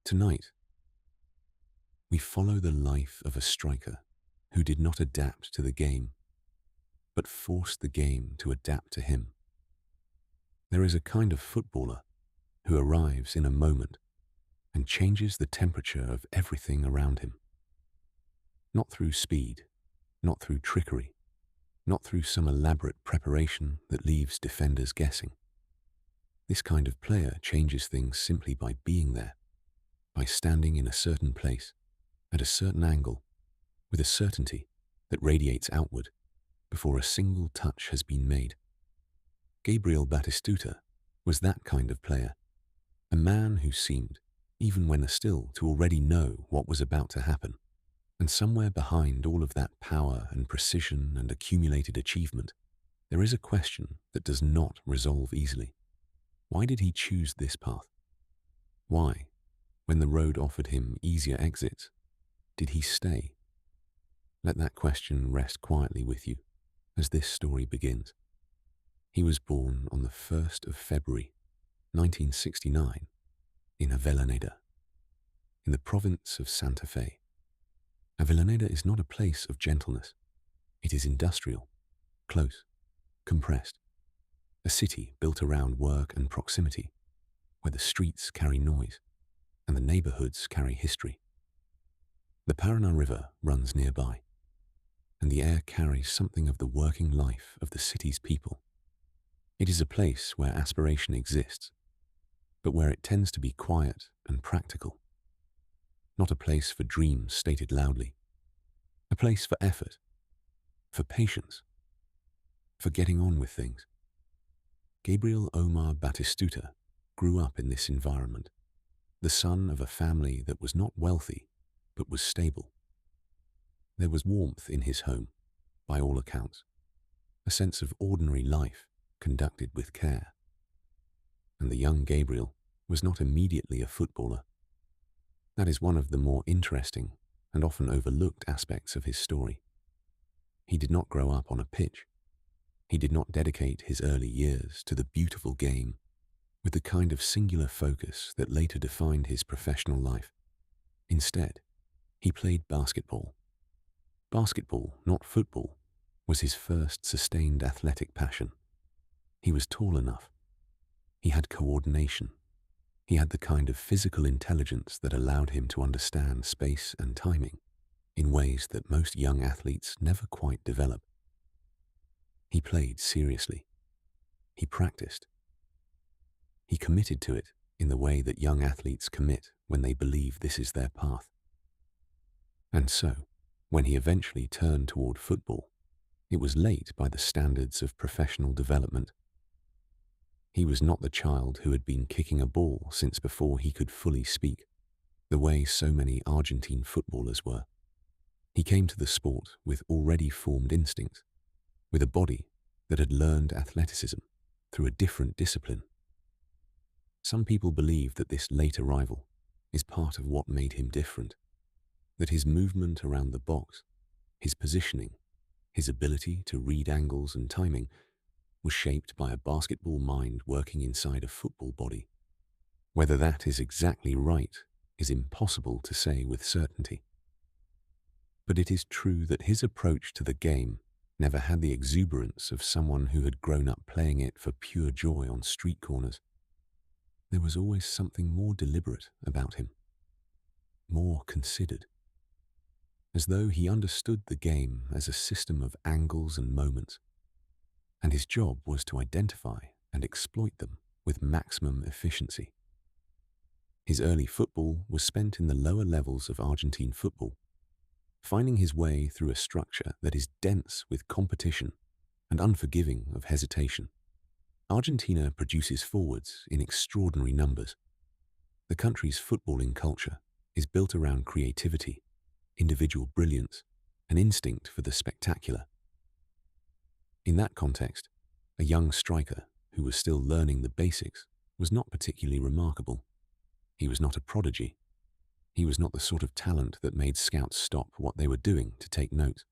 Tonight, we follow the life of a striker who did not adapt to the game, but forced the game to adapt to him. There is a kind of footballer who arrives in a moment and changes the temperature of everything around him. Not through speed, not through trickery, not through some elaborate preparation that leaves defenders guessing. This kind of player changes things simply by being there, by standing in a certain place, at a certain angle, with a certainty that radiates outward before a single touch has been made. Gabriel Batistuta was that kind of player, a man who seemed, even when still, to already know what was about to happen. And somewhere behind all of that power and precision and accumulated achievement, there is a question that does not resolve easily. Why did he choose this path? Why, when the road offered him easier exits, did he stay? Let that question rest quietly with you as this story begins. He was born on the 1st of February, 1969, in Avellaneda, in the province of Santa Fe. Avellaneda is not a place of gentleness. It is industrial, close, compressed, a city built around work and proximity, where the streets carry noise and the neighborhoods carry history. The Paraná River runs nearby, and the air carries something of the working life of the city's people. It is a place where aspiration exists, but where it tends to be quiet and practical. Not a place for dreams stated loudly, a place for effort, for patience, for getting on with things. Gabriel Omar Batistuta grew up in this environment, the son of a family that was not wealthy, but was stable. There was warmth in his home, by all accounts, a sense of ordinary life conducted with care. And the young Gabriel was not immediately a footballer. That is one of the more interesting and often overlooked aspects of his story. He did not grow up on a pitch. He did not dedicate his early years to the beautiful game with the kind of singular focus that later defined his professional life. Instead, he played basketball. Basketball, not football, was his first sustained athletic passion. He was tall enough. He had coordination. He had the kind of physical intelligence that allowed him to understand space and timing in ways that most young athletes never quite develop. He played seriously. He practiced. He committed to it in the way that young athletes commit when they believe this is their path. And so, when he eventually turned toward football, it was late by the standards of professional development. He was not the child who had been kicking a ball since before he could fully speak, the way so many Argentine footballers were. He came to the sport with already formed instincts, with a body that had learned athleticism through a different discipline. Some people believe that this late arrival is part of what made him different, that his movement around the box, his positioning, his ability to read angles and timing was shaped by a basketball mind working inside a football body. Whether that is exactly right is impossible to say with certainty. But it is true that his approach to the game never had the exuberance of someone who had grown up playing it for pure joy on street corners. There was always something more deliberate about him, more considered, as though he understood the game as a system of angles and moments, and his job was to identify and exploit them with maximum efficiency. His early football was spent in the lower levels of Argentine football, finding his way through a structure that is dense with competition and unforgiving of hesitation. Argentina produces forwards in extraordinary numbers. The country's footballing culture is built around creativity, individual brilliance, and instinct for the spectacular. In that context, a young striker who was still learning the basics was not particularly remarkable. He was not a prodigy. He was not the sort of talent that made scouts stop what they were doing to take note.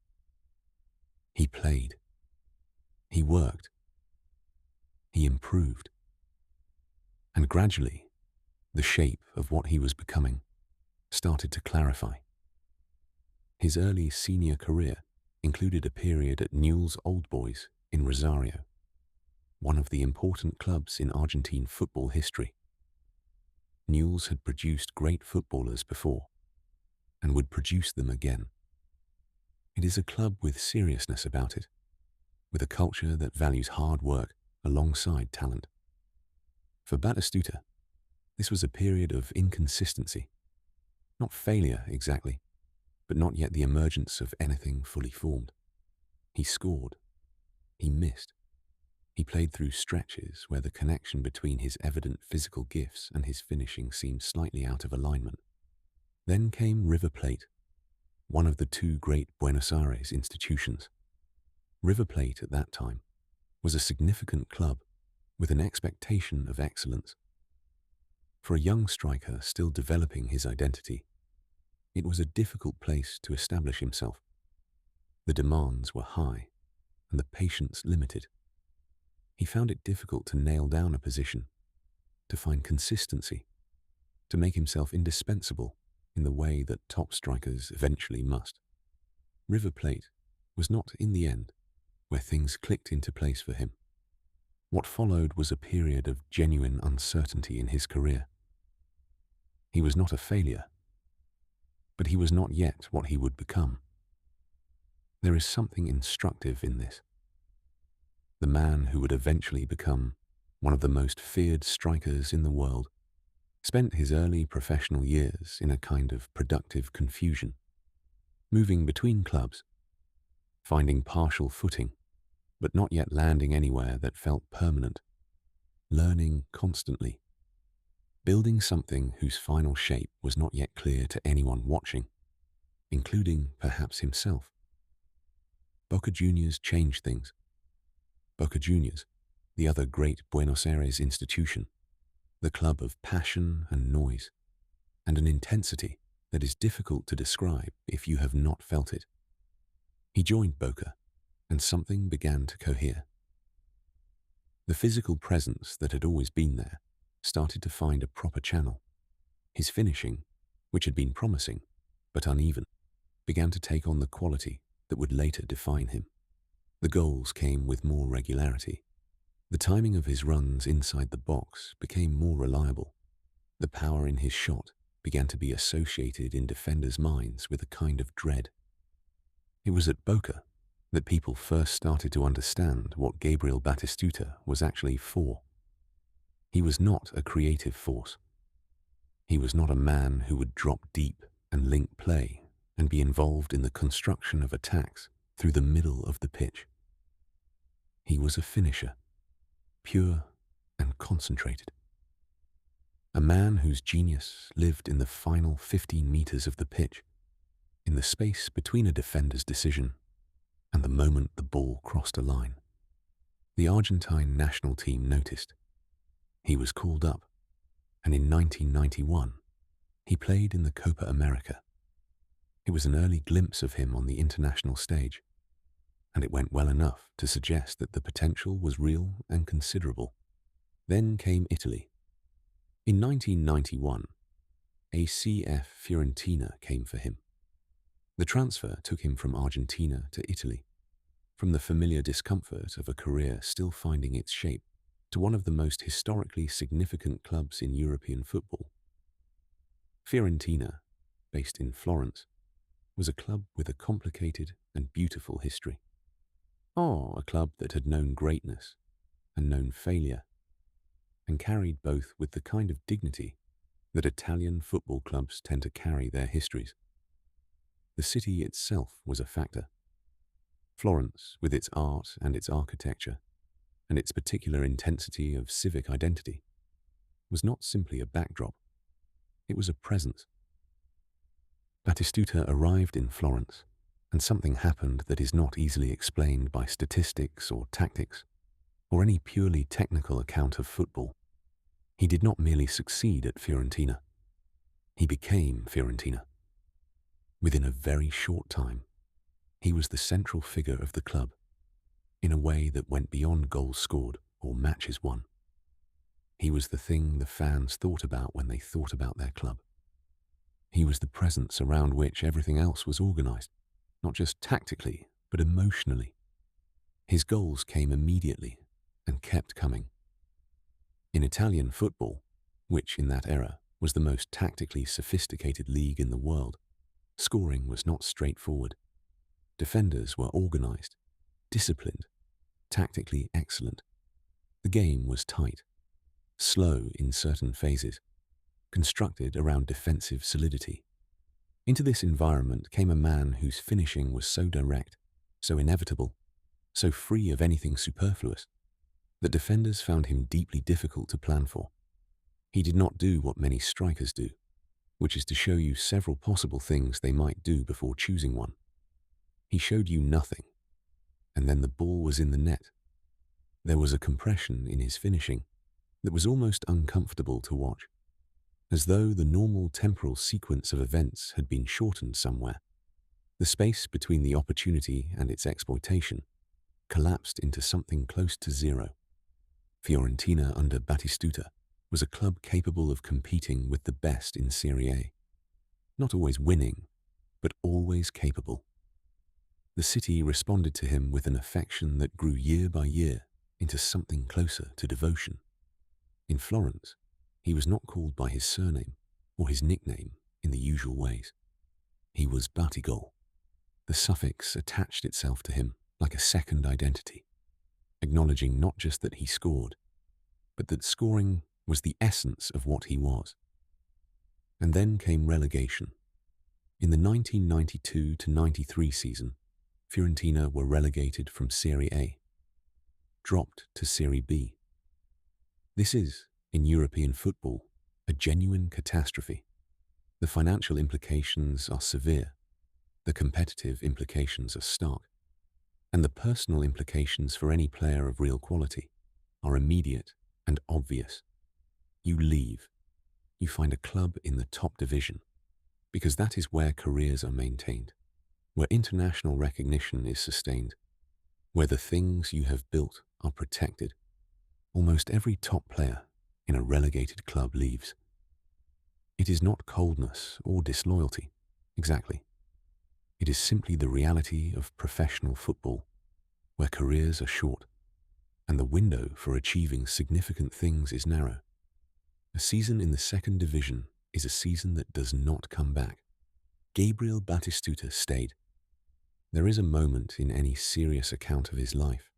He played. He worked. He improved. And gradually, the shape of what he was becoming started to clarify. His early senior career included a period at Newell's Old Boys in Rosario, one of the important clubs in Argentine football history. Newell's had produced great footballers before, and would produce them again. It is a club with seriousness about it, with a culture that values hard work alongside talent. For Batistuta, this was a period of inconsistency, not failure exactly, but not yet the emergence of anything fully formed. He scored. He missed. He played through stretches where the connection between his evident physical gifts and his finishing seemed slightly out of alignment. Then came River Plate, one of the two great Buenos Aires institutions. River Plate at that time was a significant club with an expectation of excellence. For a young striker still developing his identity, it was a difficult place to establish himself. The demands were high and the patience limited. He found it difficult to nail down a position, to find consistency, to make himself indispensable in the way that top strikers eventually must. River Plate was not, in the end, where things clicked into place for him. What followed was a period of genuine uncertainty in his career. He was not a failure, but he was not yet what he would become. There is something instructive in this. The man who would eventually become one of the most feared strikers in the world spent his early professional years in a kind of productive confusion, moving between clubs, finding partial footing, but not yet landing anywhere that felt permanent, learning constantly, building something whose final shape was not yet clear to anyone watching, including perhaps himself. Boca Juniors changed things. Boca Juniors, the other great Buenos Aires institution, the club of passion and noise, and an intensity that is difficult to describe if you have not felt it. He joined Boca, and something began to cohere. The physical presence that had always been there started to find a proper channel. His finishing, which had been promising but uneven, began to take on the quality that would later define him. The goals came with more regularity. The timing of his runs inside the box became more reliable. The power in his shot began to be associated in defenders' minds with a kind of dread. It was at Boca that people first started to understand what Gabriel Batistuta was actually for. He was not a creative force. He was not a man who would drop deep and link play and be involved in the construction of attacks through the middle of the pitch. He was a finisher, pure and concentrated. A man whose genius lived in the final 15 meters of the pitch, in the space between a defender's decision and the moment the ball crossed a line. The Argentine national team noticed. He was called up, and in 1991, he played in the Copa America. It was an early glimpse of him on the international stage, and it went well enough to suggest that the potential was real and considerable. Then came Italy. In 1991, a CF Fiorentina came for him. The transfer took him from Argentina to Italy, from the familiar discomfort of a career still finding its shape to one of the most historically significant clubs in European football. Fiorentina, based in Florence, was a club with a complicated and beautiful history. A club that had known greatness and known failure, and carried both with the kind of dignity that Italian football clubs tend to carry their histories. The city itself was a factor. Florence, with its art and its architecture, and its particular intensity of civic identity, was not simply a backdrop. It was a presence. Batistuta arrived in Florence, and something happened that is not easily explained by statistics or tactics, or any purely technical account of football. He did not merely succeed at Fiorentina. He became Fiorentina. Within a very short time, he was the central figure of the club, in a way that went beyond goals scored or matches won. He was the thing the fans thought about when they thought about their club. He was the presence around which everything else was organized, not just tactically, but emotionally. His goals came immediately and kept coming. In Italian football, which in that era was the most tactically sophisticated league in the world, scoring was not straightforward. Defenders were organized, disciplined, tactically excellent. The game was tight, slow in certain phases, constructed around defensive solidity. Into this environment came a man whose finishing was so direct, so inevitable, so free of anything superfluous, that defenders found him deeply difficult to plan for. He did not do what many strikers do, which is to show you several possible things they might do before choosing one. He showed you nothing, and then the ball was in the net. There was a compression in his finishing that was almost uncomfortable to watch, as though the normal temporal sequence of events had been shortened somewhere. The space between the opportunity and its exploitation collapsed into something close to zero. Fiorentina under Batistuta was a club capable of competing with the best in Serie A. Not always winning, but always capable. The city responded to him with an affection that grew year by year into something closer to devotion. In Florence, he was not called by his surname or his nickname in the usual ways. He was Batigol. The suffix attached itself to him like a second identity, acknowledging not just that he scored, but that scoring was the essence of what he was. And then came relegation. In the 1992-93 season, Fiorentina were relegated from Serie A, dropped to Serie B. This is, in European football, a genuine catastrophe. The financial implications are severe, the competitive implications are stark, and the personal implications for any player of real quality are immediate and obvious. You leave. You find a club in the top division, because that is where careers are maintained, where international recognition is sustained, where the things you have built are protected. Almost every top player in a relegated club leaves. It is not coldness or disloyalty, exactly. It is simply the reality of professional football, where careers are short, and the window for achieving significant things is narrow. A season in the second division is a season that does not come back. Gabriel Batistuta stayed. There is a moment in any serious account of his life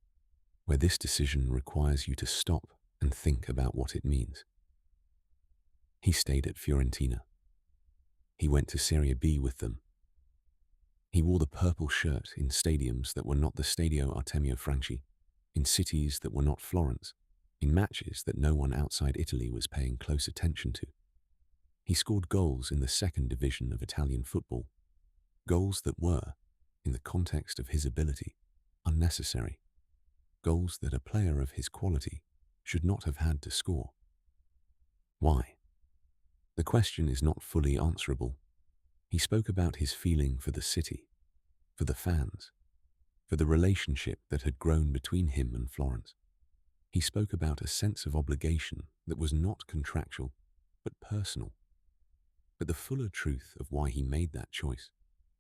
where this decision requires you to stop and think about what it means. He stayed at Fiorentina. He went to Serie B with them. He wore the purple shirt in stadiums that were not the Stadio Artemio Franchi, in cities that were not Florence, in matches that no one outside Italy was paying close attention to. He scored goals in the second division of Italian football, goals that were, in the context of his ability, unnecessary, goals that a player of his quality should not have had to score. Why? The question is not fully answerable. He spoke about his feeling for the city, for the fans, for the relationship that had grown between him and Florence. He spoke about a sense of obligation that was not contractual, but personal. But the fuller truth of why he made that choice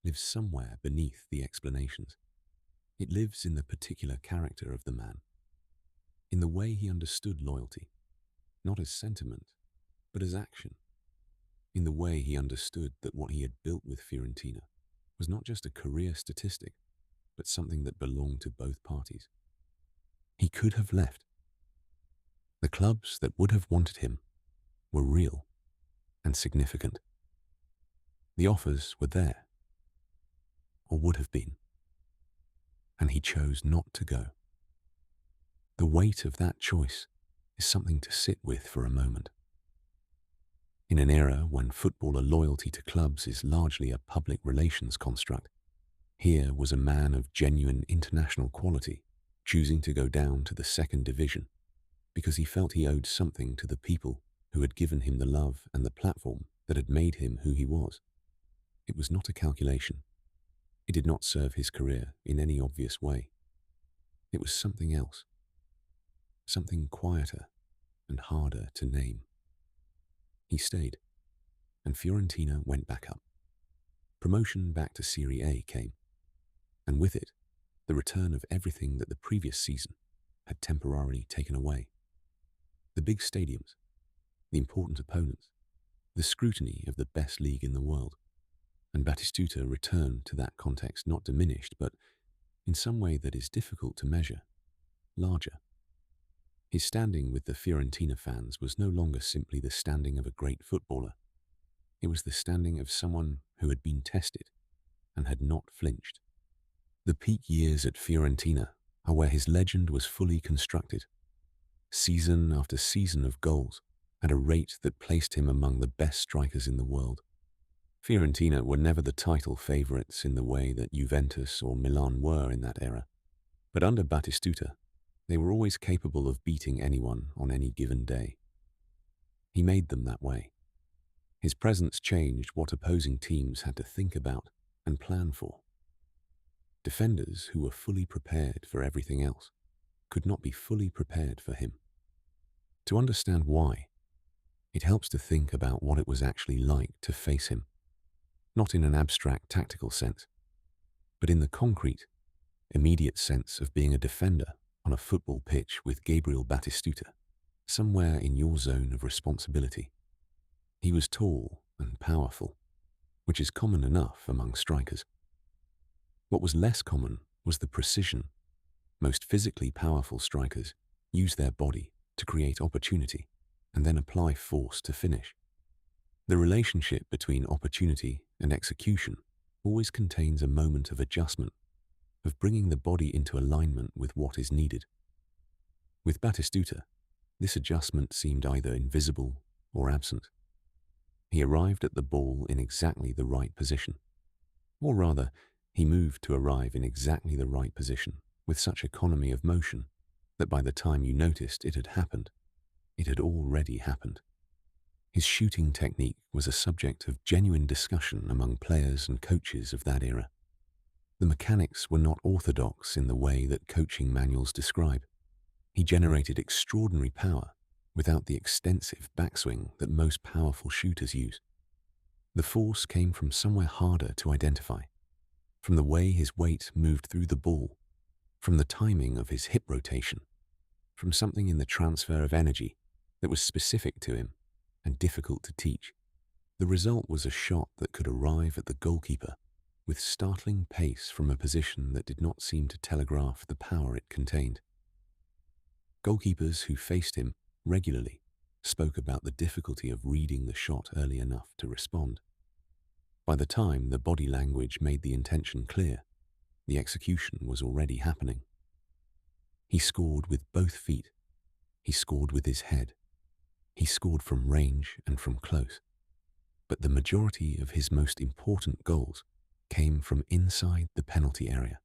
lives somewhere beneath the explanations. It lives in the particular character of the man, in the way he understood loyalty, not as sentiment, but as action, in the way he understood that what he had built with Fiorentina was not just a career statistic, but something that belonged to both parties. He could have left. The clubs that would have wanted him were real and significant. The offers were there, or would have been, and he chose not to go. The weight of that choice is something to sit with for a moment. In an era when footballer loyalty to clubs is largely a public relations construct, here was a man of genuine international quality choosing to go down to the second division because he felt he owed something to the people who had given him the love and the platform that had made him who he was. It was not a calculation. It did not serve his career in any obvious way. It was something else, something quieter and harder to name. He stayed. and Fiorentina went back up. Promotion back to Serie A came, and with it, the return of everything that the previous season had temporarily taken away. The big stadiums, the important opponents, the scrutiny of the best league in the world. And Batistuta returned to that context, not diminished, but in some way that is difficult to measure, larger. His standing with the Fiorentina fans was no longer simply the standing of a great footballer. It was the standing of someone who had been tested and had not flinched. The peak years at Fiorentina are where his legend was fully constructed. Season after season of goals at a rate that placed him among the best strikers in the world. Fiorentina were never the title favourites in the way that Juventus or Milan were in that era. But under Batistuta, they were always capable of beating anyone on any given day. He made them that way. His presence changed what opposing teams had to think about and plan for. Defenders who were fully prepared for everything else could not be fully prepared for him. To understand why, it helps to think about what it was actually like to face him, not in an abstract tactical sense, but in the concrete, immediate sense of being a defender on a football pitch with Gabriel Batistuta, somewhere in your zone of responsibility. He was tall and powerful, which is common enough among strikers. What was less common was the precision. Most physically powerful strikers use their body to create opportunity and then apply force to finish. The relationship between opportunity and execution always contains a moment of adjustment, of bringing the body into alignment with what is needed. With Batistuta, this adjustment seemed either invisible or absent. He arrived at the ball in exactly the right position. Or rather, he moved to arrive in exactly the right position with such economy of motion that by the time you noticed it had happened, it had already happened. His shooting technique was a subject of genuine discussion among players and coaches of that era. The mechanics were not orthodox in the way that coaching manuals describe. He generated extraordinary power without the extensive backswing that most powerful shooters use. The force came from somewhere harder to identify, from the way his weight moved through the ball, from the timing of his hip rotation, from something in the transfer of energy that was specific to him and difficult to teach. The result was a shot that could arrive at the goalkeeper with startling pace from a position that did not seem to telegraph the power it contained. Goalkeepers who faced him regularly spoke about the difficulty of reading the shot early enough to respond. By the time the body language made the intention clear, the execution was already happening. He scored with both feet. He scored with his head. He scored from range and from close. But the majority of his most important goals came from inside the penalty area,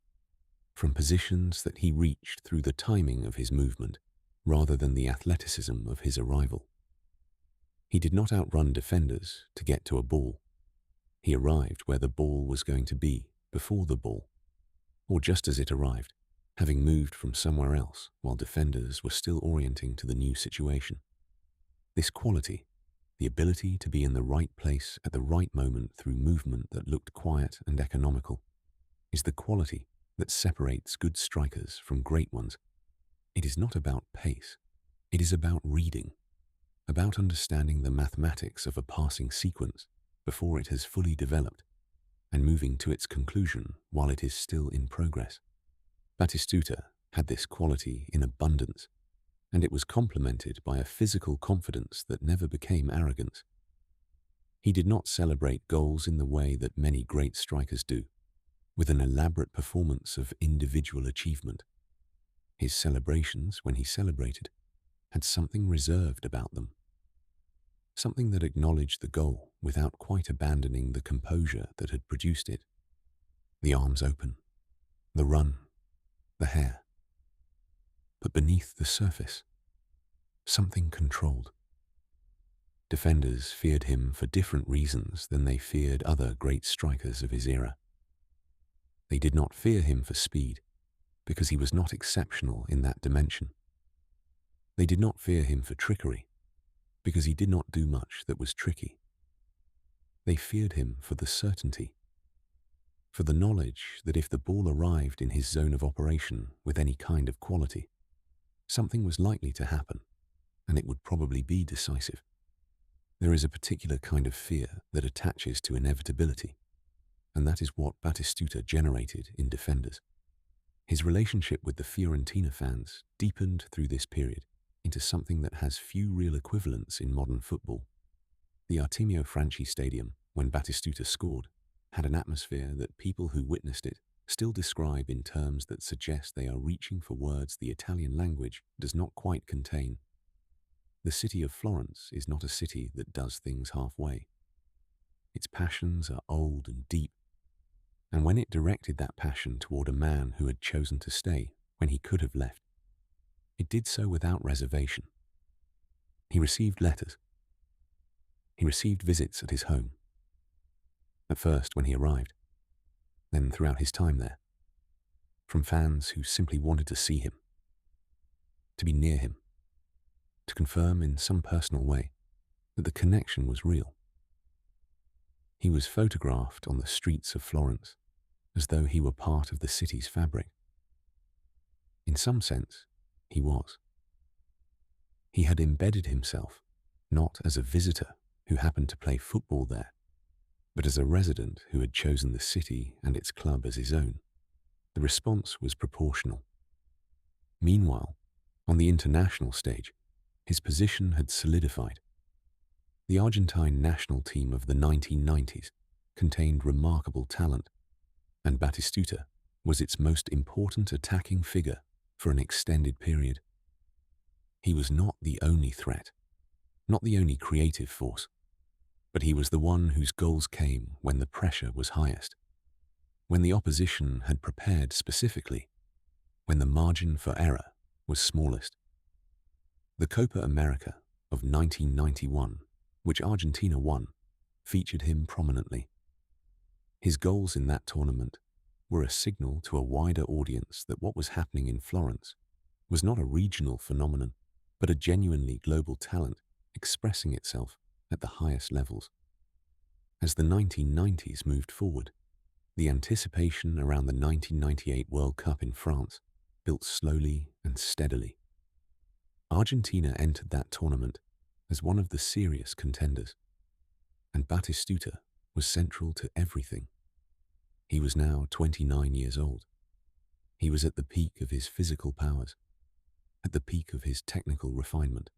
from positions that he reached through the timing of his movement rather than the athleticism of his arrival. He did not outrun defenders to get to a ball. He arrived where the ball was going to be before the ball, or just as it arrived, having moved from somewhere else while defenders were still orienting to the new situation. This quality, the ability to be in the right place at the right moment through movement that looked quiet and economical, is the quality that separates good strikers from great ones. It is not about pace. It is about reading, about understanding the mathematics of a passing sequence before it has fully developed, and moving to its conclusion while it is still in progress. Batistuta had this quality in abundance, and it was complemented by a physical confidence that never became arrogance. He did not celebrate goals in the way that many great strikers do, with an elaborate performance of individual achievement. His celebrations, when he celebrated, had something reserved about them, something that acknowledged the goal without quite abandoning the composure that had produced it. The arms open, the run, the hair. But beneath the surface, something controlled. Defenders feared him for different reasons than they feared other great strikers of his era. They did not fear him for speed, because he was not exceptional in that dimension. They did not fear him for trickery, because he did not do much that was tricky. They feared him for the certainty, for the knowledge that if the ball arrived in his zone of operation with any kind of quality, something was likely to happen, and it would probably be decisive. There is a particular kind of fear that attaches to inevitability, and that is what Batistuta generated in defenders. His relationship with the Fiorentina fans deepened through this period into something that has few real equivalents in modern football. The Artemio Franchi Stadium, when Batistuta scored, had an atmosphere that people who witnessed it still describe in terms that suggest they are reaching for words the Italian language does not quite contain. The city of Florence is not a city that does things halfway. Its passions are old and deep, and when it directed that passion toward a man who had chosen to stay when he could have left, it did so without reservation. He received letters. He received visits at his home. At first when he arrived, then throughout his time there, from fans who simply wanted to see him, to be near him, to confirm in some personal way that the connection was real. He was photographed on the streets of Florence as though he were part of the city's fabric. In some sense, he was. He had embedded himself not as a visitor who happened to play football there, but as a resident who had chosen the city and its club as his own. The response was proportional. Meanwhile, on the international stage, his position had solidified. The Argentine national team of the 1990s contained remarkable talent, and Batistuta was its most important attacking figure for an extended period. He was not the only threat, not the only creative force, but he was the one whose goals came when the pressure was highest, when the opposition had prepared specifically, when the margin for error was smallest. The Copa America of 1991, which Argentina won, featured him prominently. His goals in that tournament were a signal to a wider audience that what was happening in Florence was not a regional phenomenon, but a genuinely global talent expressing itself at the highest levels. As the 1990s moved forward, the anticipation around the 1998 World Cup in France built slowly and steadily. Argentina entered that tournament as one of the serious contenders, and Batistuta was central to everything. He was now 29 years old. He was at the peak of his physical powers, at the peak of his technical refinement.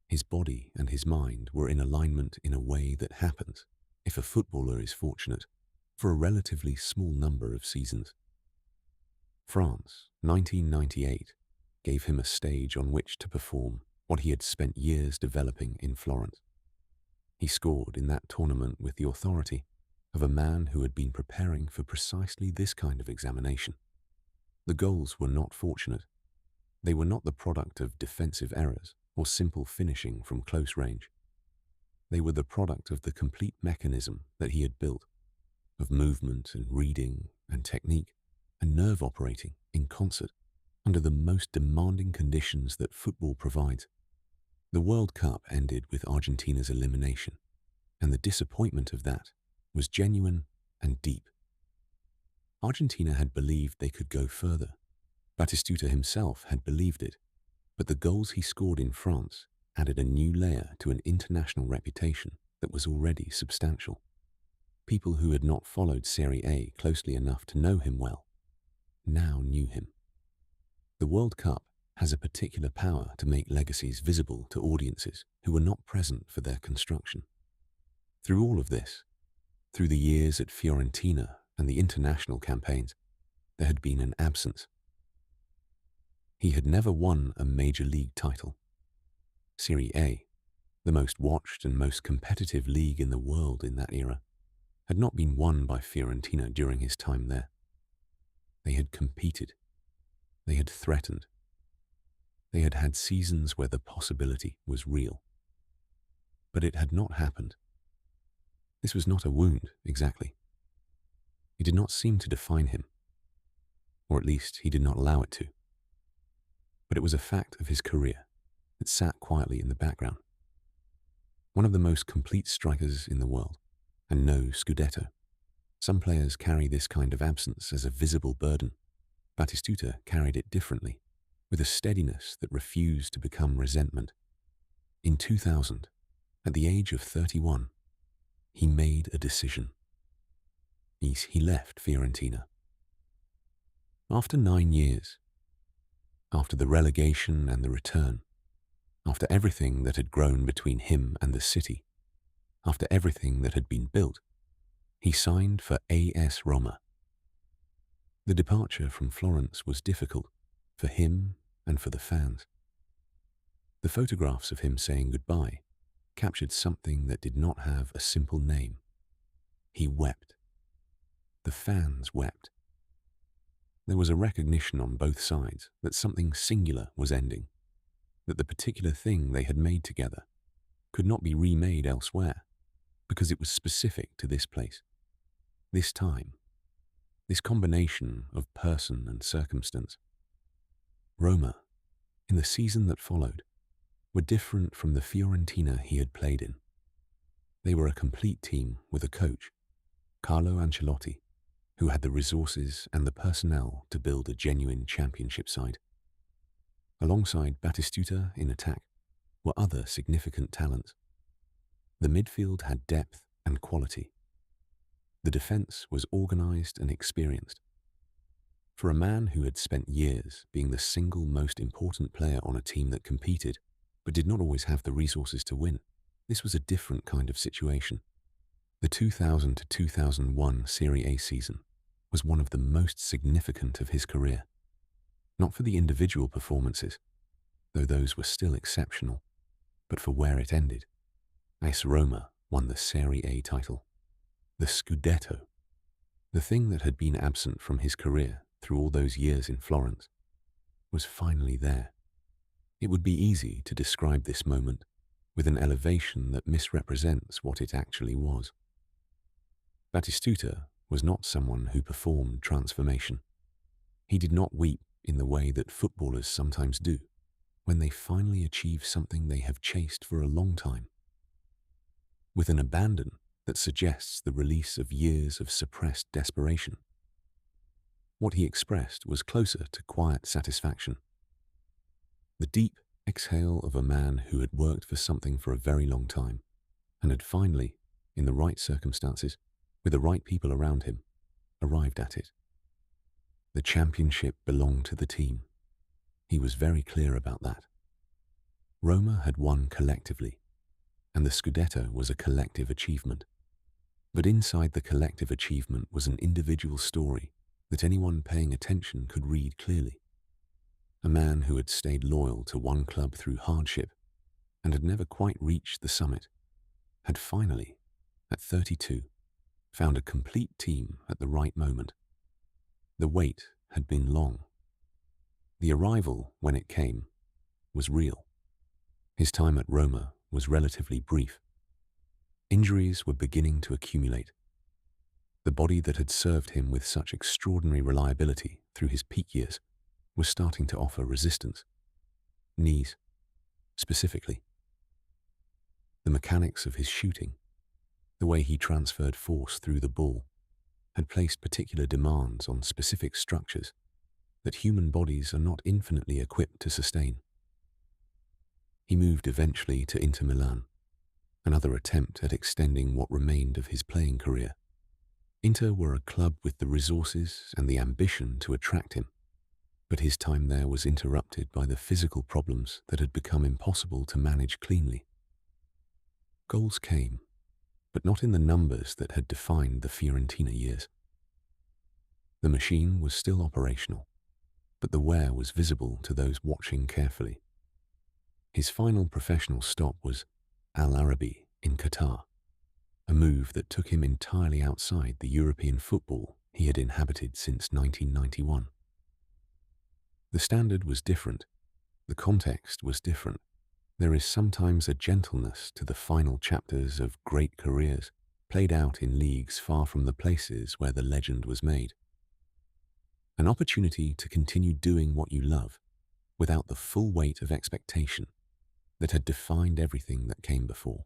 His body and his mind were in alignment in a way that happens, if a footballer is fortunate, for a relatively small number of seasons. France, 1998, gave him a stage on which to perform what he had spent years developing in Florence. He scored in that tournament with the authority of a man who had been preparing for precisely this kind of examination. The goals were not fortunate. They were not the product of defensive errors or simple finishing from close range. They were the product of the complete mechanism that he had built, of movement and reading and technique and nerve operating in concert under the most demanding conditions that football provides. The World Cup ended with Argentina's elimination, and the disappointment of that was genuine and deep. Argentina had believed they could go further. Batistuta himself had believed it, but the goals he scored in France added a new layer to an international reputation that was already substantial. People who had not followed Serie A closely enough to know him well now knew him. The World Cup has a particular power to make legacies visible to audiences who were not present for their construction. Through all of this, through the years at Fiorentina and the international campaigns, there had been an absence. He had never won a major league title. Serie A, the most watched and most competitive league in the world in that era, had not been won by Fiorentina during his time there. They had competed. They had threatened. They had had seasons where the possibility was real. But it had not happened. This was not a wound, exactly. It did not seem to define him, or at least he did not allow it to. But it was a fact of his career that sat quietly in the background. One of the most complete strikers in the world, and no Scudetto. Some players carry this kind of absence as a visible burden. Batistuta carried it differently, with a steadiness that refused to become resentment. In 2000, at the age of 31, he made a decision. He left Fiorentina. After 9 years, after the relegation and the return, after everything that had grown between him and the city, after everything that had been built, he signed for AS Roma. The departure from Florence was difficult for him and for the fans. The photographs of him saying goodbye captured something that did not have a simple name. He wept. The fans wept. There was a recognition on both sides that something singular was ending, that the particular thing they had made together could not be remade elsewhere, because it was specific to this place, this time, this combination of person and circumstance. Roma, in the season that followed, were different from the Fiorentina he had played in. They were a complete team with a coach, Carlo Ancelotti, who had the resources and the personnel to build a genuine championship side. Alongside Batistuta in attack were other significant talents. The midfield had depth and quality. The defence was organised and experienced. For a man who had spent years being the single most important player on a team that competed but did not always have the resources to win, this was a different kind of situation. The 2000 to 2001 Serie A season was one of the most significant of his career. Not for the individual performances, though those were still exceptional, but for where it ended. AS Roma won the Serie A title. The Scudetto, the thing that had been absent from his career through all those years in Florence, was finally there. It would be easy to describe this moment with an elevation that misrepresents what it actually was. Batistuta was not someone who performed transformation. He did not weep in the way that footballers sometimes do when they finally achieve something they have chased for a long time. With an abandon that suggests the release of years of suppressed desperation. What he expressed was closer to quiet satisfaction. The deep exhale of a man who had worked for something for a very long time and had finally, in the right circumstances, with the right people around him, arrived at it. The championship belonged to the team. He was very clear about that. Roma had won collectively, and the Scudetto was a collective achievement. But inside the collective achievement was an individual story that anyone paying attention could read clearly. A man who had stayed loyal to one club through hardship and had never quite reached the summit, had finally, at 32, found a complete team at the right moment. The wait had been long. The arrival, when it came, was real. His time at Roma was relatively brief. Injuries were beginning to accumulate. The body that had served him with such extraordinary reliability through his peak years was starting to offer resistance. Knees, specifically. The mechanics of his shooting, the way he transferred force through the ball, had placed particular demands on specific structures that human bodies are not infinitely equipped to sustain. He moved eventually to Inter Milan, another attempt at extending what remained of his playing career. Inter were a club with the resources and the ambition to attract him, but his time there was interrupted by the physical problems that had become impossible to manage cleanly. Goals came, but not in the numbers that had defined the Fiorentina years. The machine was still operational, but the wear was visible to those watching carefully. His final professional stop was Al Arabi in Qatar, a move that took him entirely outside the European football he had inhabited since 1991. The standard was different. The context was different. There is sometimes a gentleness to the final chapters of great careers, played out in leagues far from the places where the legend was made. An opportunity to continue doing what you love without the full weight of expectation that had defined everything that came before.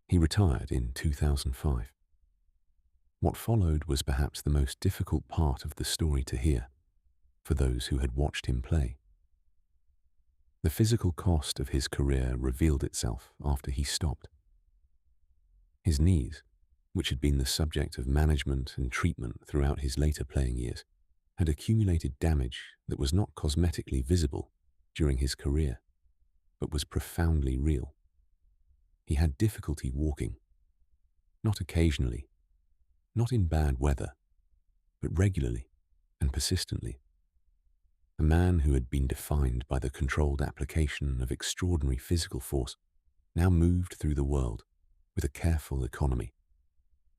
He retired in 2005. What followed was perhaps the most difficult part of the story to hear for those who had watched him play. The physical cost of his career revealed itself after he stopped. His knees, which had been the subject of management and treatment throughout his later playing years, had accumulated damage that was not cosmetically visible during his career, but was profoundly real. He had difficulty walking, not occasionally, not in bad weather, but regularly and persistently. A man who had been defined by the controlled application of extraordinary physical force now moved through the world with a careful economy,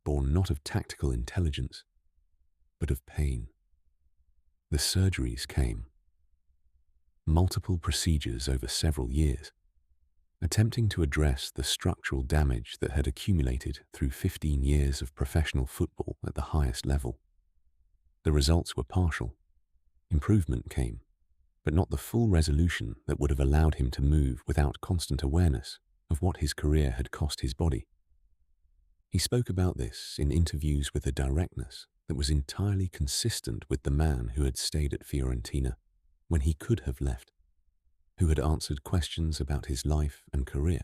born not of tactical intelligence, but of pain. The surgeries came. Multiple procedures over several years, attempting to address the structural damage that had accumulated through 15 years of professional football at the highest level. The results were partial. Improvement came, but not the full resolution that would have allowed him to move without constant awareness of what his career had cost his body. He spoke about this in interviews with a directness that was entirely consistent with the man who had stayed at Fiorentina when he could have left, who had answered questions about his life and career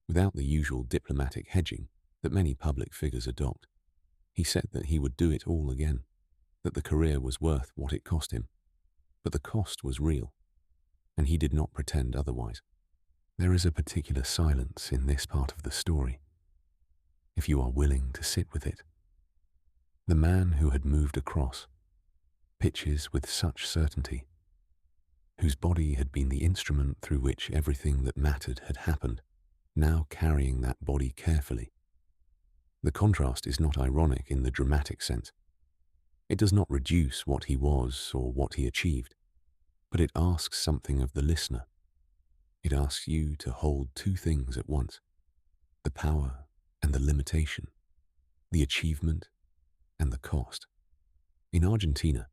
without the usual diplomatic hedging that many public figures adopt. He said that he would do it all again, that the career was worth what it cost him, but the cost was real, and he did not pretend otherwise. There is a particular silence in this part of the story, if you are willing to sit with it. The man who had moved across, pitches with such certainty, whose body had been the instrument through which everything that mattered had happened, now carrying that body carefully. The contrast is not ironic in the dramatic sense. It does not reduce what he was or what he achieved, but it asks something of the listener. It asks you to hold two things at once: the power and the limitation, the achievement and the cost. In Argentina,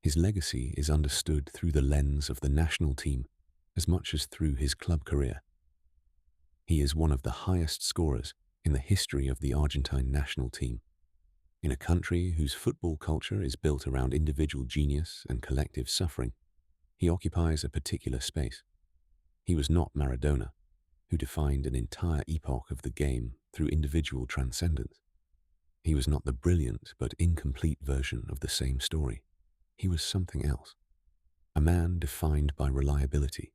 his legacy is understood through the lens of the national team as much as through his club career. He is one of the highest scorers in the history of the Argentine national team. In a country whose football culture is built around individual genius and collective suffering, he occupies a particular space. He was not Maradona, who defined an entire epoch of the game through individual transcendence. He was not the brilliant but incomplete version of the same story. He was something else. A man defined by reliability,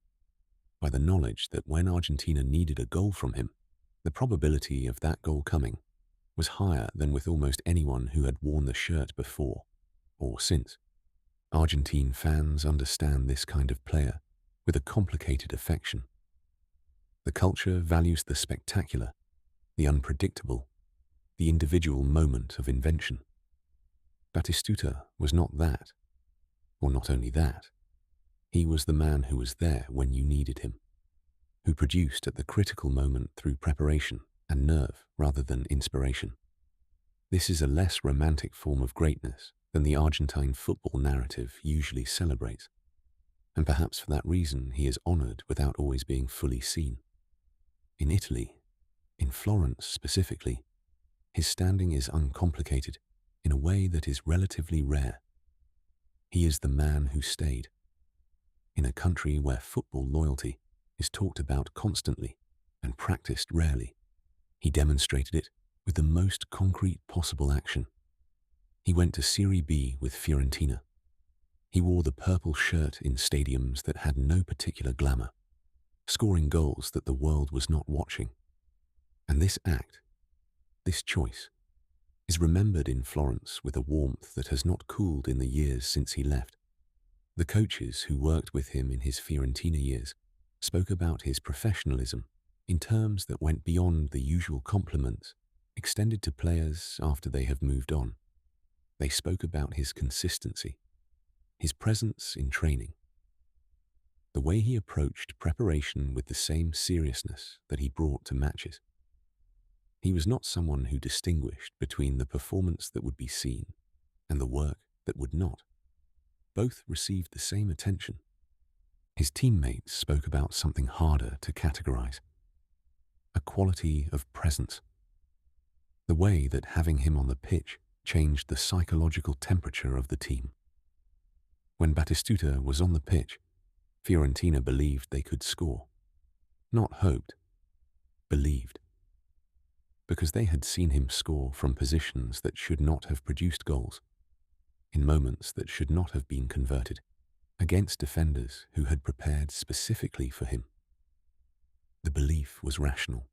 by the knowledge that when Argentina needed a goal from him, the probability of that goal coming was higher than with almost anyone who had worn the shirt before or since. Argentine fans understand this kind of player with a complicated affection. The culture values the spectacular, the unpredictable, the individual moment of invention. Batistuta was not that, or not only that. He was the man who was there when you needed him, who produced at the critical moment through preparation and nerve rather than inspiration. This is a less romantic form of greatness than the Argentine football narrative usually celebrates, and perhaps for that reason he is honoured without always being fully seen. In Italy, in Florence specifically, his standing is uncomplicated in a way that is relatively rare. He is the man who stayed. In a country where football loyalty is talked about constantly and practiced rarely, he demonstrated it with the most concrete possible action. He went to Serie B with Fiorentina. He wore the purple shirt in stadiums that had no particular glamour, scoring goals that the world was not watching. And this act, this choice, is remembered in Florence with a warmth that has not cooled in the years since he left. The coaches who worked with him in his Fiorentina years spoke about his professionalism in terms that went beyond the usual compliments extended to players after they have moved on. They spoke about his consistency, his presence in training, the way he approached preparation with the same seriousness that he brought to matches. He was not someone who distinguished between the performance that would be seen and the work that would not. Both received the same attention. His teammates spoke about something harder to categorize: a quality of presence, The way that having him on the pitch changed the psychological temperature of the team. When Batistuta was on the pitch, Fiorentina believed they could score. Not hoped, believed. Because they had seen him score from positions that should not have produced goals, in moments that should not have been converted, against defenders who had prepared specifically for him. The belief was rational.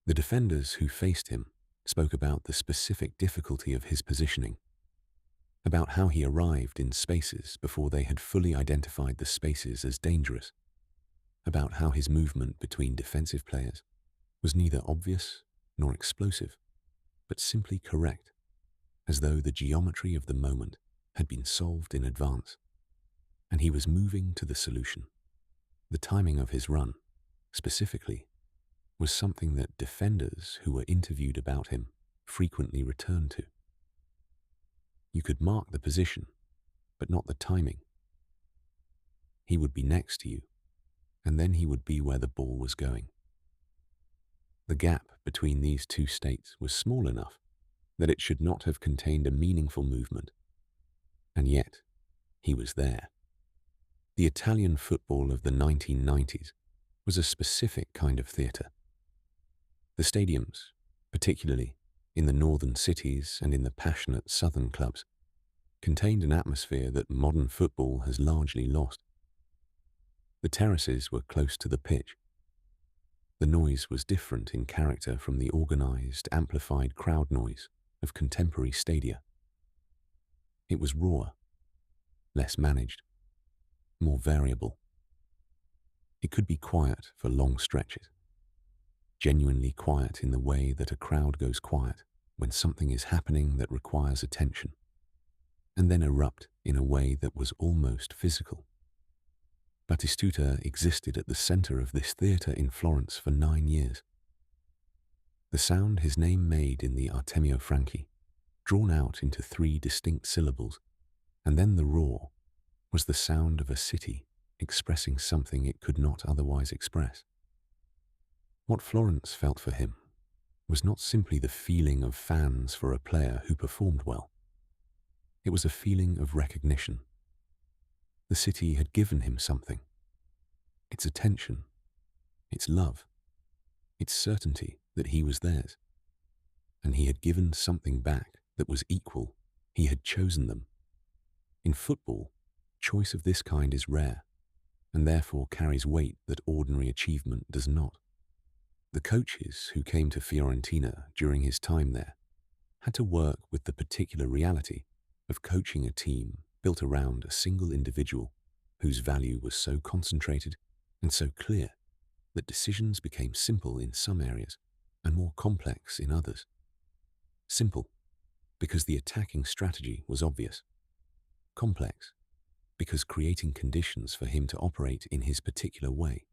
The defenders who faced him spoke about the specific difficulty of his positioning, about how he arrived in spaces before they had fully identified the spaces as dangerous, about how his movement between defensive players was neither obvious nor explosive, but simply correct, as though the geometry of the moment had been solved in advance, and he was moving to the solution. The timing of his run, specifically, was something that defenders who were interviewed about him frequently returned to. You could mark the position, but not the timing. He would be next to you, and then he would be where the ball was going. The gap between these two states was small enough that it should not have contained a meaningful movement, and yet he was there. The Italian football of the 1990s was a specific kind of theatre. The stadiums, particularly in the northern cities and in the passionate southern clubs, contained an atmosphere that modern football has largely lost. The terraces were close to the pitch. The noise was different in character from the organized, amplified crowd noise of contemporary stadia. It was rawer, less managed, more variable. It could be quiet for long stretches, genuinely quiet in the way that a crowd goes quiet when something is happening that requires attention, and then erupt in a way that was almost physical. Batistuta existed at the center of this theatre in Florence for 9 years. The sound his name made in the Artemio Franchi, drawn out into 3 distinct syllables, and then the roar, was the sound of a city expressing something it could not otherwise express. What Florence felt for him was not simply the feeling of fans for a player who performed well. It was a feeling of recognition. The city had given him something. Its attention, its love, its certainty that he was theirs. And he had given something back that was equal. He had chosen them. In football, choice of this kind is rare, and therefore carries weight that ordinary achievement does not. The coaches who came to Fiorentina during his time there had to work with the particular reality of coaching a team built around a single individual whose value was so concentrated and so clear that decisions became simple in some areas and more complex in others. Simple, because the attacking strategy was obvious. Complex, because creating conditions for him to operate in his particular way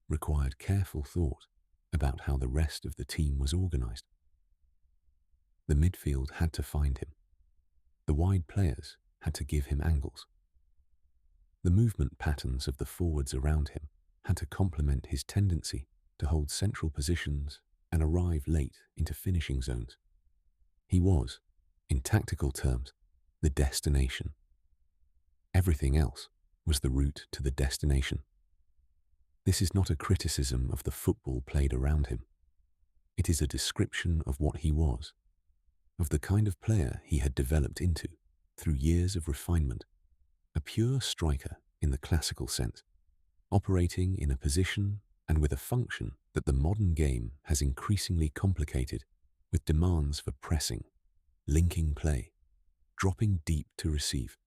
required careful thought about how the rest of the team was organized. The midfield had to find him. The wide players had to give him angles. The movement patterns of the forwards around him had to complement his tendency to hold central positions and arrive late into finishing zones. He was, in tactical terms, the destination. Everything else was the route to the destination. This is not a criticism of the football played around him. It is a description of what he was, of the kind of player he had developed into through years of refinement, a pure striker in the classical sense, operating in a position and with a function that the modern game has increasingly complicated with demands for pressing, linking play, dropping deep to receive.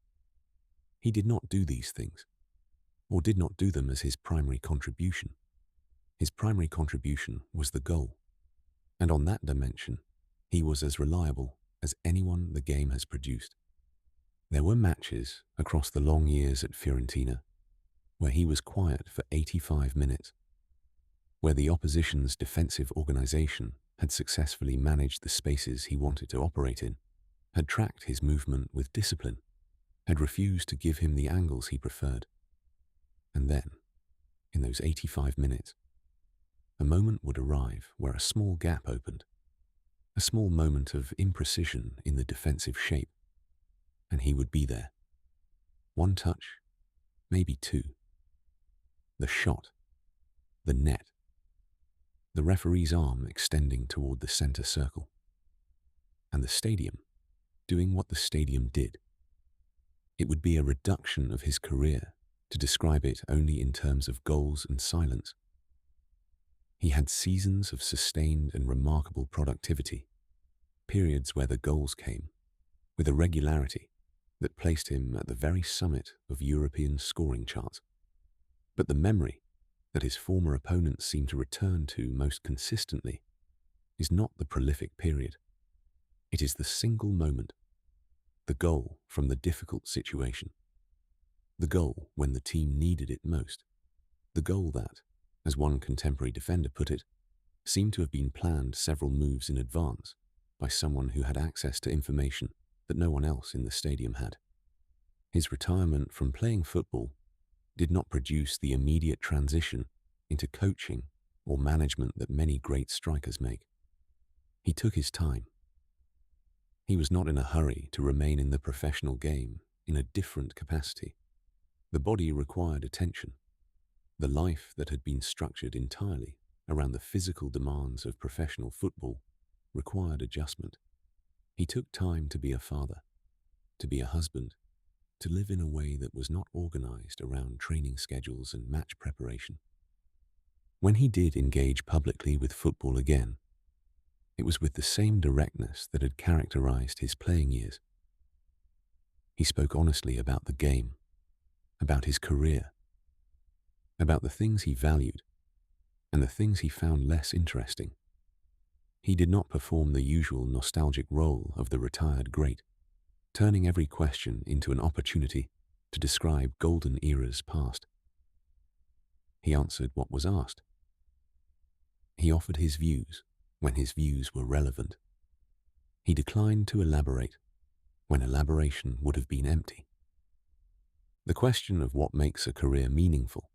He did not do these things, or did not do them as his primary contribution. His primary contribution was the goal, and on that dimension, he was as reliable as anyone the game has produced. There were matches across the long years at Fiorentina where he was quiet for 85 minutes, where the opposition's defensive organization had successfully managed the spaces he wanted to operate in, had tracked his movement with discipline, had refused to give him the angles he preferred. And then, in those 85 minutes, a moment would arrive where a small gap opened, a small moment of imprecision in the defensive shape, and he would be there. One touch, maybe two. The shot, the net, the referee's arm extending toward the center circle, and the stadium doing what the stadium did. It would be a reduction of his career to describe it only in terms of goals and silence. He had seasons of sustained and remarkable productivity, periods where the goals came with a regularity that placed him at the very summit of European scoring charts. But the memory that his former opponents seem to return to most consistently is not the prolific period. It is the single moment, the goal from the difficult situation, the goal when the team needed it most, the goal that, as one contemporary defender put it, seemed to have been planned several moves in advance by someone who had access to information that no one else in the stadium had. His retirement from playing football did not produce the immediate transition into coaching or management that many great strikers make. He took his time. He was not in a hurry to remain in the professional game in a different capacity. The body required attention. The life that had been structured entirely around the physical demands of professional football required adjustment. He took time to be a father, to be a husband, to live in a way that was not organized around training schedules and match preparation. When he did engage publicly with football again, it was with the same directness that had characterized his playing years. He spoke honestly about the game, about his career, about the things he valued and the things he found less interesting. He did not perform the usual nostalgic role of the retired great, turning every question into an opportunity to describe golden eras past. He answered what was asked. He offered his views when his views were relevant. He declined to elaborate when elaboration would have been empty. The question of what makes a career meaningful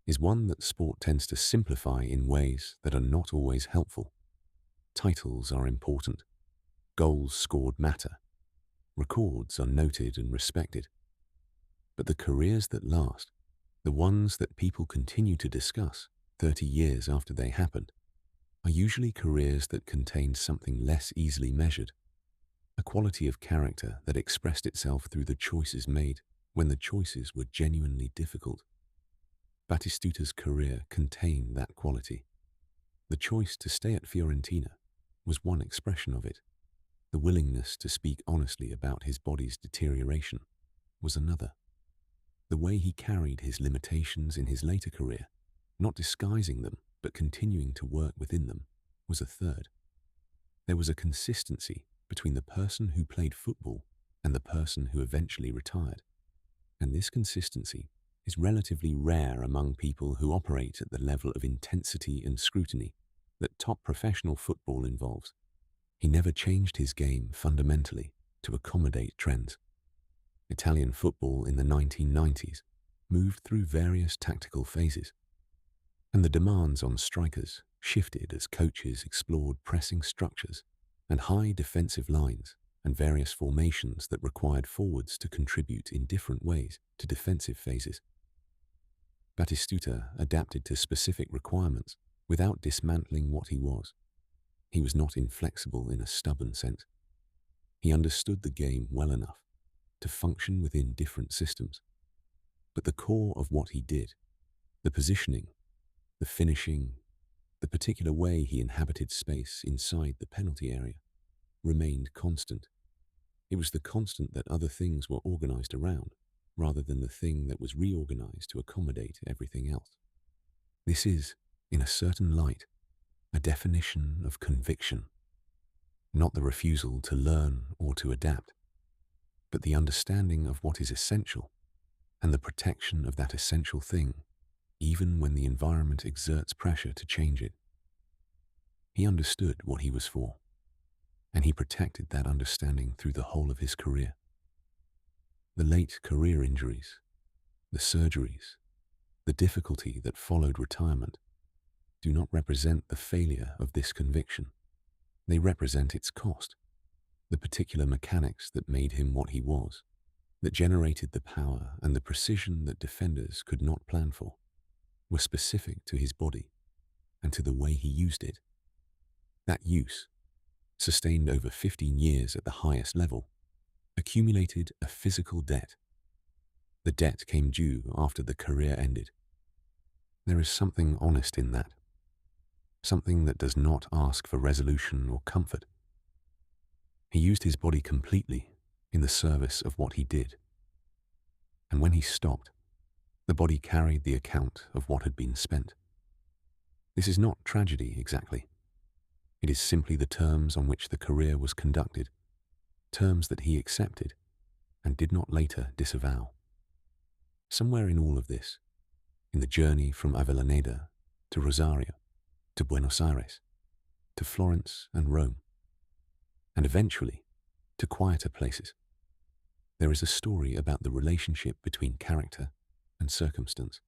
is one that sport tends to simplify in ways that are not always helpful. Titles are important. Goals scored matter. Records are noted and respected. But the careers that last, the ones that people continue to discuss 30 years after they happened, are usually careers that contained something less easily measured, a quality of character that expressed itself through the choices made when the choices were genuinely difficult. Batistuta's career contained that quality. The choice to stay at Fiorentina was one expression of it. The willingness to speak honestly about his body's deterioration was another. The way he carried his limitations in his later career, not disguising them but continuing to work within them, was a third. There was a consistency between the person who played football and the person who eventually retired. And this consistency is relatively rare among people who operate at the level of intensity and scrutiny that top professional football involves. He never changed his game fundamentally to accommodate trends. Italian football in the 1990s moved through various tactical phases, and the demands on strikers shifted as coaches explored pressing structures and high defensive lines and various formations that required forwards to contribute in different ways to defensive phases. Batistuta adapted to specific requirements without dismantling what he was. He was not inflexible in a stubborn sense. He understood the game well enough to function within different systems. But the core of what he did, the positioning, the finishing, the particular way he inhabited space inside the penalty area, remained constant. It was the constant that other things were organized around, rather than the thing that was reorganized to accommodate everything else. This is, in a certain light, a definition of conviction, not the refusal to learn or to adapt, but the understanding of what is essential and the protection of that essential thing, even when the environment exerts pressure to change it. He understood what he was for, and he protected that understanding through the whole of his career. The late career injuries, the surgeries, the difficulty that followed retirement do not represent the failure of this conviction. They represent its cost, the particular mechanics that made him what he was, that generated the power and the precision that defenders could not plan for, were specific to his body and to the way he used it. That use, sustained over 15 years at the highest level, accumulated a physical debt. The debt came due after the career ended. There is something honest in that, something that does not ask for resolution or comfort. He used his body completely in the service of what he did. And when he stopped, the body carried the account of what had been spent. This is not tragedy exactly. It is simply the terms on which the career was conducted, terms that he accepted and did not later disavow. Somewhere in all of this, in the journey from Avellaneda to Rosario, to Buenos Aires, to Florence and Rome, and eventually to quieter places, there is a story about the relationship between character and circumstance,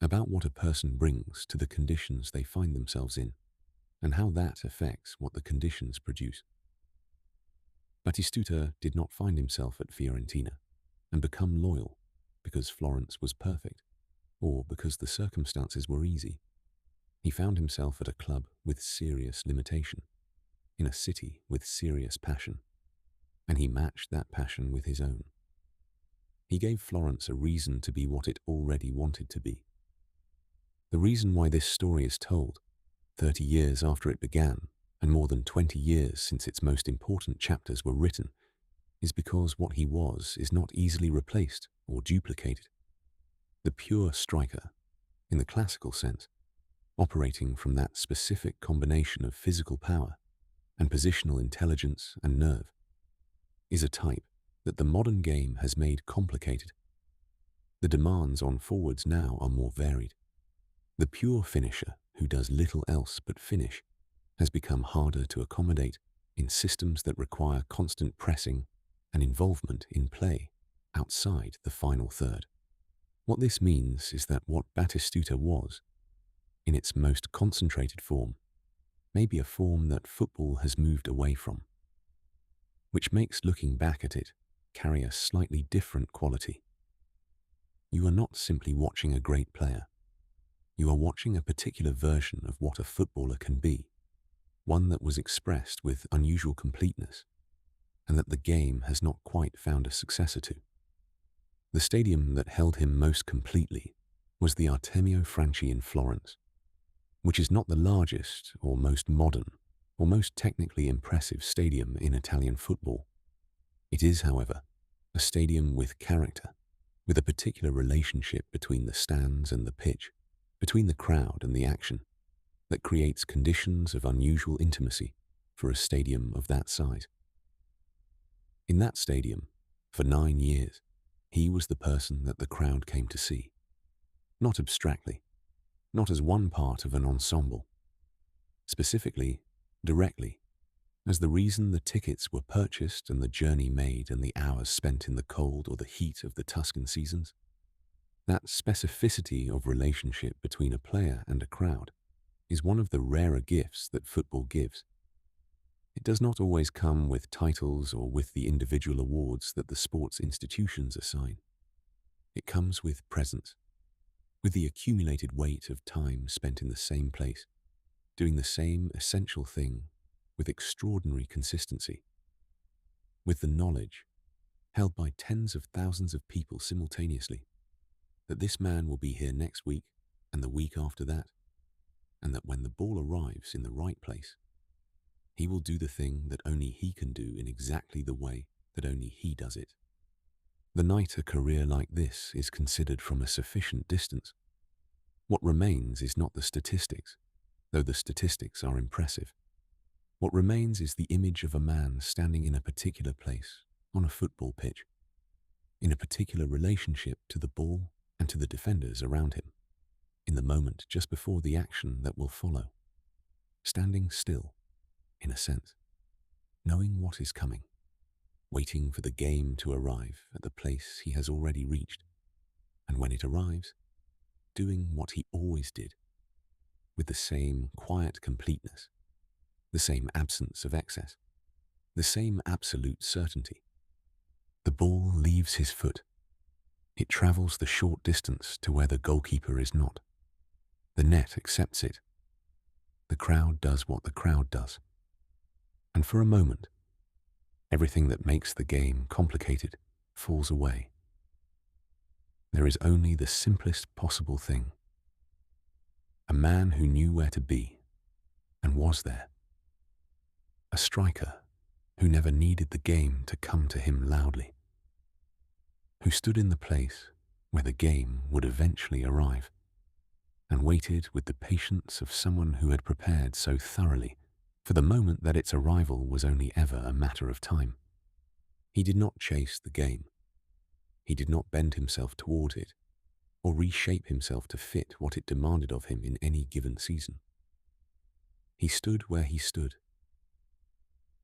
about what a person brings to the conditions they find themselves in, and how that affects what the conditions produce. Batistuta did not find himself at Fiorentina and become loyal because Florence was perfect, or because the circumstances were easy. He found himself at a club with serious limitation, in a city with serious passion, and he matched that passion with his own. He gave Florence a reason to be what it already wanted to be. The reason why this story is told, 30 years after it began, and more than 20 years since its most important chapters were written, is because what he was is not easily replaced or duplicated. The pure striker, in the classical sense, operating from that specific combination of physical power and positional intelligence and nerve, is a type that the modern game has made complicated. The demands on forwards now are more varied. The pure finisher, who does little else but finish, has become harder to accommodate in systems that require constant pressing and involvement in play outside the final third. What this means is that what Batistuta was, in its most concentrated form, may be a form that football has moved away from, which makes looking back at it carry a slightly different quality. You are not simply watching a great player. You are watching a particular version of what a footballer can be, one that was expressed with unusual completeness, and that the game has not quite found a successor to. The stadium that held him most completely was the Artemio Franchi in Florence, which is not the largest or most modern or most technically impressive stadium in Italian football. It is, however, a stadium with character, with a particular relationship between the stands and the pitch, between the crowd and the action, that creates conditions of unusual intimacy for a stadium of that size. In that stadium, for 9 years, he was the person that the crowd came to see, not abstractly, not as one part of an ensemble, specifically, directly, as the reason the tickets were purchased and the journey made and the hours spent in the cold or the heat of the Tuscan seasons. That specificity of relationship between a player and a crowd is one of the rarer gifts that football gives. It does not always come with titles or with the individual awards that the sports institutions assign. It comes with presence, with the accumulated weight of time spent in the same place, doing the same essential thing with extraordinary consistency, with the knowledge, held by tens of thousands of people simultaneously, that this man will be here next week and the week after that, and that when the ball arrives in the right place, he will do the thing that only he can do in exactly the way that only he does it. The night a career like this is considered from a sufficient distance, what remains is not the statistics, though the statistics are impressive. What remains is the image of a man standing in a particular place, on a football pitch, in a particular relationship to the ball and to the defenders around him, in the moment just before the action that will follow, standing still, in a sense, knowing what is coming, waiting for the game to arrive at the place he has already reached, and when it arrives, doing what he always did, with the same quiet completeness, the same absence of excess, the same absolute certainty. The ball leaves his foot. It travels the short distance to where the goalkeeper is not. The net accepts it. The crowd does what the crowd does. And for a moment, everything that makes the game complicated falls away. There is only the simplest possible thing. A man who knew where to be and was there. A striker who never needed the game to come to him loudly. Who stood in the place where the game would eventually arrive and waited with the patience of someone who had prepared so thoroughly for the moment that its arrival was only ever a matter of time. He did not chase the game. He did not bend himself toward it or reshape himself to fit what it demanded of him in any given season. He stood where he stood,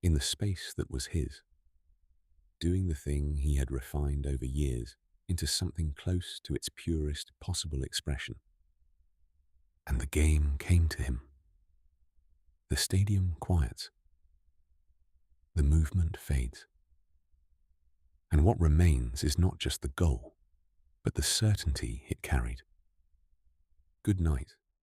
in the space that was his, doing the thing he had refined over years into something close to its purest possible expression. And the game came to him. The stadium quiets. The movement fades. And what remains is not just the goal, but the certainty it carried. Good night.